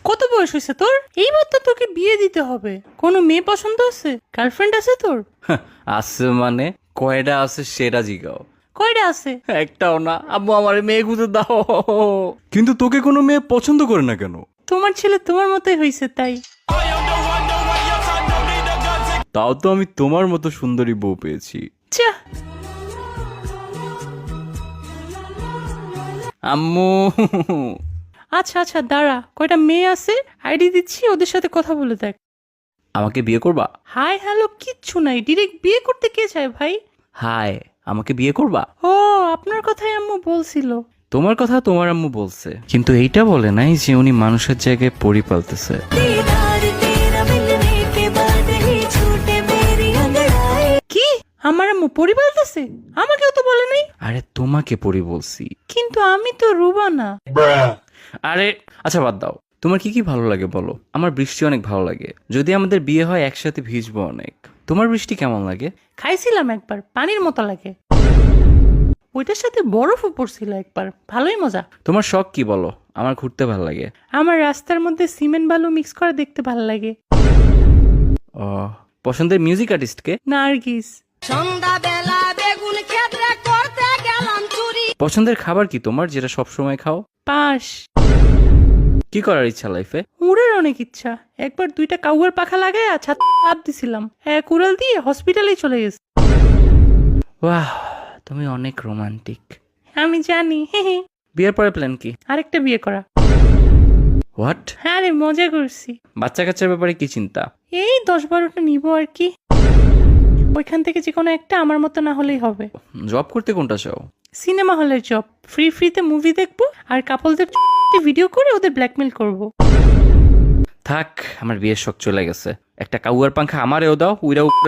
কত বয়স হয়েছে তোর? এইবার তো তোকে বিয়ে দিতে হবে। কোনো মেয়ে পছন্দ আছে? গার্লফ্রেন্ড আছে তোর? আছে মানে কয়টা আছে সেটা জিগাও। কয়টা আছে? একটাও না। আব্বু আমার মেয়ে খুঁজে দাও। কিন্তু তোকে কোনো মেয়ে পছন্দ করে না কেন? তোমার ছেলে তোমার মতোই হয়েছে তাই। তাও তো আমি তোমার মতো সুন্দরী বউ পেয়েছি। চা আম্মু আচ্ছা আচ্ছা দাঁড়া, কয়টা মেয়ে আছে আইডি দিচ্ছি, ওদের সাথে কথা বলে দেখ। আমাকে বিয়ে করবা? হাই হ্যালো কিচ্ছু নাই, ডিরেক্ট বিয়ে করতে কে চায় ভাই? হাই, আমাকে বিয়ে করবা? ও আপনার কথাই আম্মু বলছিল। তোমার কথা তোমার আম্মু বলছে, কিন্তু এইটা বলে নাই যে উনি মানুষের জায়গায় পরি পালতেছে। কি আমার আম্মু পরি বলতেছে? আমাকেও তো বলে নাই। আরে তোমাকে পরি বলছি। কিন্তু আমি তো রুবা না। আরে আচ্ছা বাদ দাও, তোমার কি কি ভালো লাগে বলো। আমার বৃষ্টি অনেক ভালো লাগে, যদি আমাদের বিয়ে হয় একসাথে ভিজবো অনেক। তোমার বৃষ্টি কেমন লাগে? খাইছিলাম একবার, পানির মতো লাগে। ওইটার সাথে বরফও পড়ছিল একবার, ভালোই মজা। তোমার শখ কি বলো। আমার ঘুরতে ভালো লাগে। আমার রাস্তার মধ্যে সিমেন্ট বালু মিক্স করে দেখতে ভালো লাগে। ও, পছন্দের মিউজিক আর্টিস্টকে? নার্গিস। সন্ধ্যাবেলা বেগুন ক্ষেত্রে করতে গেলাম চুরি। পছন্দের খাবার কি তোমার, যেটা সব সময় খাও? পাশ। কি করার ইচ্ছা লাইফে? উড়ের অনেক ইচ্ছা। একবার 2টা কাউয়ার পাখা লাগাই ছাদ লাভ দিছিলাম, এক উড়াল দিয়ে হসপিটালেই চলে গেছে। বাহ, তুমি অনেক রোমান্টিক। আমি জানি, হে হে। বিয়ের পরে প্ল্যান কি? আরেকটা বিয়ে করা। হোয়াট? হ্যাঁ রে, মজা করছি। বাচ্চা কাচ্চার ব্যাপারে কি চিন্তা? এই 10-12টা নিব আর কি। ওইখান থেকে যে কোনো একটা আমার মতো না হলেই হবে। জব করতে কোনটা চাও? সিনেমা হলের জব, ফ্রিতে মুভি দেখবো আর কাপলদের ভিডিও করে ওদের ব্ল্যাকমেল করব। থাক, আমার বিয়ের শখ চলে গেছে। একটা কাউয়ার পাংখা আমারেও দাও, উইরা উপরে